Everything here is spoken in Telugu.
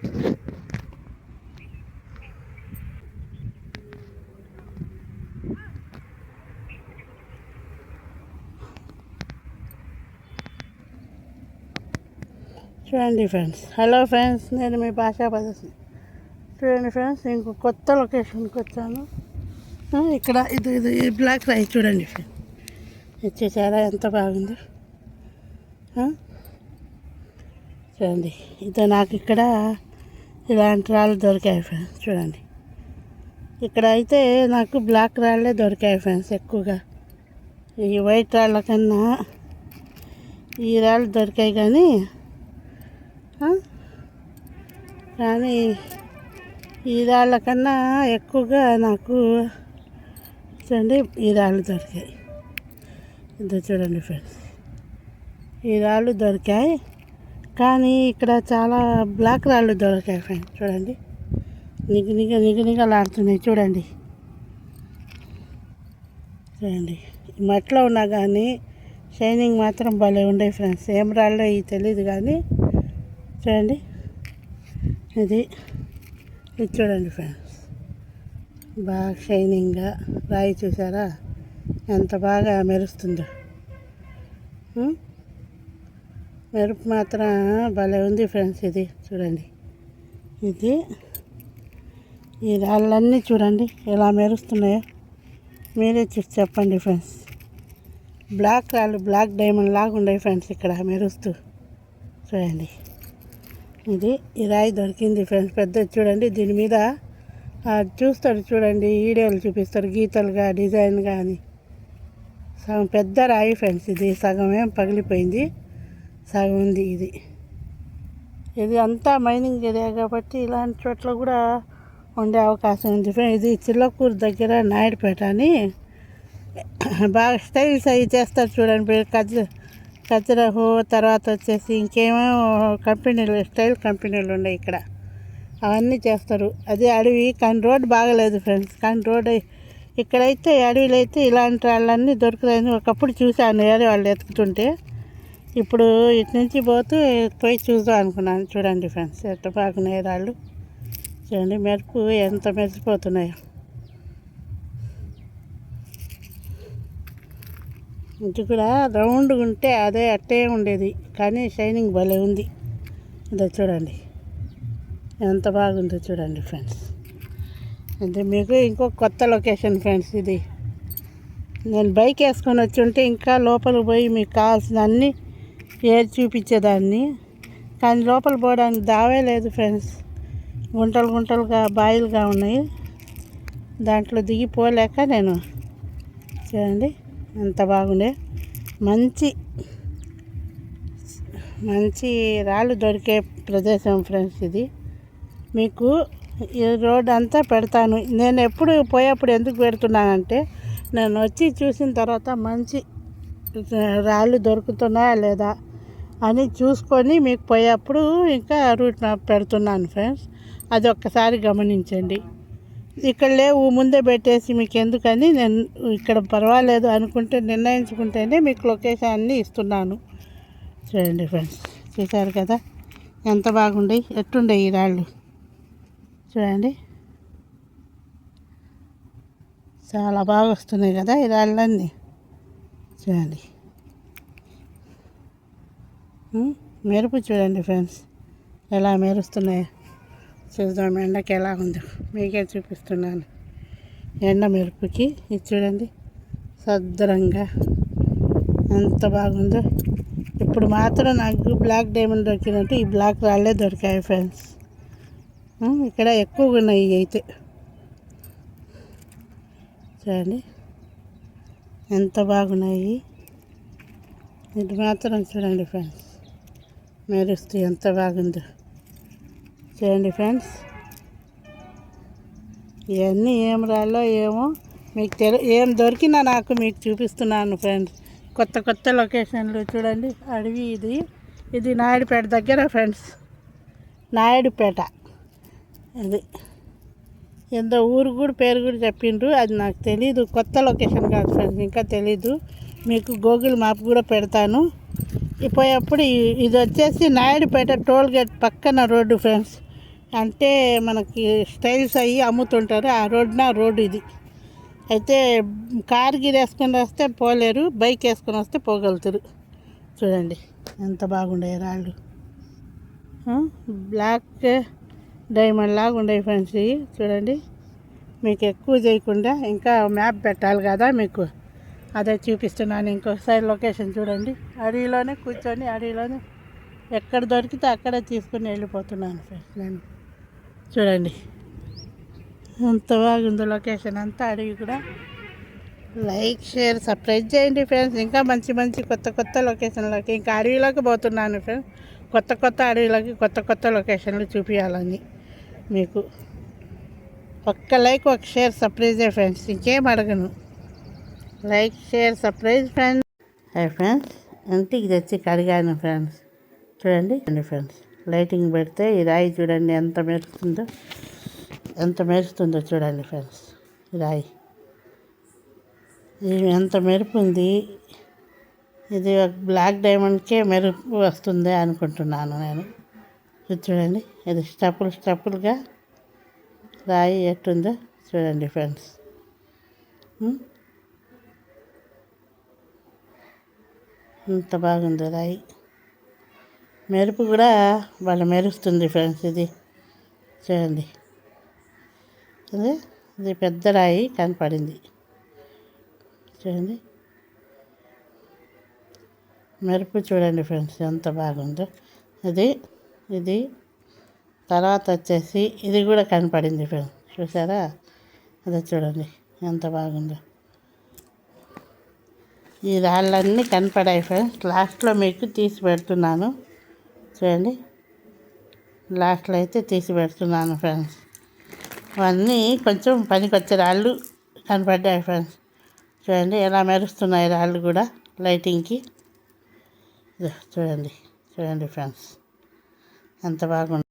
చూడండి ఫ్రెండ్స్. హలో ఫ్రెండ్స్, నేను మీ భాషా పద్ధతి. చూడండి ఫ్రెండ్స్, ఇంకో కొత్త లొకేషన్కి వచ్చాను. ఇక్కడ ఇది బ్లాక్ రైస్ చూడండి ఫ్రెండ్స్. ఇచ్చేసారా ఎంత బాగుందో. చూడండి, ఇది నాకు ఇక్కడ ఇలాంటి రాళ్ళు దొరికాయి ఫ్రెండ్స్. చూడండి, ఇక్కడ అయితే నాకు బ్లాక్ రాళ్ళే దొరికాయి ఫ్రెండ్స్ ఎక్కువగా. ఈ వైట్ రాళ్ళ కన్నా ఈ రాళ్ళు దొరికాయి కానీ ఈ రాళ్ళ కన్నా ఎక్కువగా నాకు చూడండి ఈ రాళ్ళు దొరికాయి. ఇది చూడండి ఫ్రెండ్స్, ఈ రాళ్ళు దొరికాయి కానీ ఇక్కడ చాలా బ్లాక్ రాళ్ళు దొరికాయి ఫ్రెండ్స్. చూడండి, నిగనిగలాడుతున్నాయి. చూడండి చూడండి, మట్లో ఉన్నా కానీ షైనింగ్ మాత్రం భలే ఉండే ఫ్రెండ్స్. ఏం రాళ్ళో ఇవి తెలియదు కానీ చూడండి, ఇది చూడండి ఫ్రెండ్స్, బాగా షైనింగ్గా రాయి చూసారా ఎంత బాగా మెరుస్తుందో. మెరుపు మాత్రం భలే ఉంది ఫ్రెండ్స్. ఇది చూడండి, ఇది ఈ రాళ్ళన్నీ చూడండి ఎలా మెరుస్తున్నాయో. మీరే చూసి చెప్పండి ఫ్రెండ్స్. బ్లాక్ రాళ్ళు బ్లాక్ డైమండ్ లాగా ఉన్నాయి ఫ్రెండ్స్ ఇక్కడ మెరుస్తూ. చూడండి, ఇది ఈ రాయి దొరికింది ఫ్రెండ్స్. పెద్ద చూడండి, దీని మీద చూస్తారు చూడండి, వీడియోలు చూపిస్తారు గీతలుగా డిజైన్గా అని. సగం పెద్ద రాయి ఫ్రెండ్స్. ఇది సగం ఏం పగిలిపోయింది, సగం ఉంది. ఇది అంతా మైనింగ్ ఏరియా కాబట్టి ఇలాంటి చోట్ల కూడా ఉండే అవకాశం ఉంది ఫ్రెండ్స్. ఇది చిల్లకూరు దగ్గర నాయుడుపేట అని బాగా స్టైల్స్ అవి చేస్తారు చూడండి. ఖజురహో తర్వాత వచ్చేసి ఇంకేమో కంపెనీలు స్టైల్ కంపెనీలు ఉన్నాయి ఇక్కడ, అవన్నీ చేస్తారు. అది అడవి కానీ రోడ్ బాగలేదు ఫ్రెండ్స్. కానీ రోడ్ ఇక్కడైతే అడవిలో అయితే ఇలాంటి వాళ్ళన్నీ దొరుకుతాయని ఒకప్పుడు చూశాను వేరే వాళ్ళు ఎత్తుకుతుంటే. ఇప్పుడు ఇటు నుంచి పోయి చూద్దాం అనుకున్నాను. చూడండి ఫ్రెండ్స్ ఎంత బాగున్నాయి రాళ్ళు. చూడండి మెరుపు ఎంత మెరిసిపోతున్నాయో. ఇది కూడా రౌండ్గా ఉంటే అదే అట్టే ఉండేది కానీ షైనింగ్ భలే ఉంది. ఇదో చూడండి ఎంత బాగుందో చూడండి ఫ్రెండ్స్. అంటే మీకు ఇంకో కొత్త లొకేషన్ ఫ్రెండ్స్. ఇది నేను బైక్ వేసుకొని వచ్చి ఉంటే ఇంకా లోపలికి పోయి మీకు కావాల్సిన అన్నీ ఏది చూపించేదాన్ని. కానీ లోపల పోవడానికి దావే లేదు ఫ్రెండ్స్. గుంటలుగా బాయిలుగా ఉన్నాయి, దాంట్లో దిగిపోలేక నేను. చూడండి ఎంత బాగుండే, మంచి రాళ్ళు దొరికే ప్రదేశం ఫ్రెండ్స్. ఇది మీకు ఈ రోడ్ అంతా పెడతాను. నేను ఎప్పుడు పోయేప్పుడు ఎందుకు పెడుతున్నానంటే నేను వచ్చి చూసిన తర్వాత మంచి రాళ్ళు దొరుకుతున్నాయా లేదా అని చూసుకొని మీకు పోయేప్పుడు ఇంకా రూట్ మ్యాప్ పెడుతున్నాను ఫ్రెండ్స్. అది ఒక్కసారి గమనించండి. ఇక్కడ లేవు ముందే పెట్టేసి మీకు ఎందుకని నేను ఇక్కడ పర్వాలేదు అనుకుంటే నిర్ణయించుకుంటేనే మీకు లొకేషన్ అన్నీ ఇస్తున్నాను. చూడండి ఫ్రెండ్స్, చూసారు కదా ఎంత బాగుండే ఎట్టుండే ఈ రాళ్ళు. చూడండి చాలా బాగా వస్తున్నాయి కదా ఈ రాళ్ళన్నీ. చూడండి మెరుపు చూడండి ఫ్రెండ్స్ ఎలా మెరుస్తున్నాయో. చూద్దాం ఎండకి ఎలా ఉందో మీకే చూపిస్తున్నాను. ఎండ మెరుపుకి ఇది చూడండి సద్రంగా ఎంత బాగుందో. ఇప్పుడు మాత్రం నాకు బ్లాక్ డైమండ్ దొరికినట్టు ఈ బ్లాక్ రాళ్ళే దొరికాయి ఫ్రెండ్స్. ఇక్కడ ఎక్కువగా ఉన్నాయి అయితే. చూడండి ఎంత బాగున్నాయి. ఇది మాత్రం చూడండి ఫ్రెండ్స్ మెరుస్తూ ఎంత బాగుందో. చూడండి ఫ్రెండ్స్, ఇవన్నీ ఏం రాళ్ళో ఏమో మీకు ఏం దొరికినా నాకు మీకు చూపిస్తున్నాను ఫ్రెండ్స్. కొత్త లొకేషన్లు చూడండి. అడవి ఇది నాయుడుపేట దగ్గర ఫ్రెండ్స్. నాయుడుపేట అది ఎంతో ఊరు కూడా పేరు కూడా చెప్పిండ్రు, అది నాకు తెలీదు. కొత్త లొకేషన్ కాదు ఫ్రెండ్స్, ఇంకా తెలీదు. మీకు గూగుల్ మ్యాప్ కూడా పెడతాను. పోయేప్పుడు ఇది వచ్చేసి నాయుడుపేట టోల్ గేట్ పక్కన రోడ్డు ఫ్రెండ్స్. అంటే మనకి స్టైల్స్ అయ్యి అమ్ముతుంటారు. ఆ రోడ్డు ఇది. అయితే కార్ గీర్ వేసుకొని వస్తే పోలేరు, బైక్ వేసుకొని వస్తే పోగలుగుతారు. చూడండి ఎంత బాగుండే రాళ్ళు, బ్లాక్ డైమండ్ లాగా ఉండే ఫ్రెండ్స్ ఇవి. చూడండి, మీకు ఎక్కువ చేయకుండా ఇంకా మ్యాప్ పెట్టాలి కదా మీకు, అదే చూపిస్తున్నాను. ఇంకొకసారి లొకేషన్ చూడండి. అడవిలోనే కూర్చొని అడవిలోనే ఎక్కడ దొరికితే అక్కడే తీసుకుని వెళ్ళిపోతున్నాను ఫ్రెండ్స్ నేను. చూడండి ఎంత బాగుందో లొకేషన్ అంతా, అడవి కూడా. లైక్, షేర్, సబ్స్క్రైబ్ చేయండి ఫ్రెండ్స్. ఇంకా మంచి మంచి కొత్త కొత్త లొకేషన్లకి, ఇంకా అడవిలోకి పోతున్నాను ఫ్రెండ్స్. కొత్త కొత్త అడవిలోకి కొత్త కొత్త లొకేషన్లు చూపించాలని మీకు. ఒక్క లైక్, ఒక షేర్, సబ్స్క్రైబ్ ఫ్రెండ్స్, ఇంకేం అడగను. Like, share, subscribe friends. Hi friends, ఇంటికి తెచ్చి కడిగాను ఫ్రెండ్స్. చూడండి ఫ్రెండ్స్, లైటింగ్ పెడితే ఈ రాయి చూడండి ఎంత మెరుస్తుందో చూడండి ఫ్రెండ్స్. ఈ రాయి ఇది ఎంత మెరుపు ఉంది. ఇది బ్లాక్ డైమండ్కే మెరుపు వస్తుంది అనుకుంటున్నాను నేను. చూడండి, ఇది స్టెప్పులుగా రాయి ఎట్టుందో చూడండి ఫ్రెండ్స్. ఇంత బాగుంది రాయి, మెరుపు కూడా బాగా మెరుస్తుంది ఫ్రెండ్స్. ఇది చూడండి, ఇది పెద్ద రాయి కనపడింది. చూడండి మెరుపు చూడండి ఫ్రెండ్స్ ఎంత బాగుందో. ఇది తర్వాత వచ్చేసి ఇది కూడా కనపడింది ఫ్రెండ్స్. చూసారా, అదే చూడండి ఎంత బాగుందో. ఈ రాళ్ళన్నీ కనపడాయి ఫ్రెండ్స్. లాస్ట్లో మీకు తీసి పెడుతున్నాను చూడండి. లాస్ట్లో అయితే తీసి పెడుతున్నాను ఫ్రెండ్స్. అవన్నీ కొంచెం పనికొచ్చే రాళ్ళు కనపడ్డాయి ఫ్రెండ్స్. చూడండి ఎలా మెరుస్తున్నాయి రాళ్ళు కూడా లైటింగ్కి. చూడండి ఫ్రెండ్స్ ఎంత బాగుంది.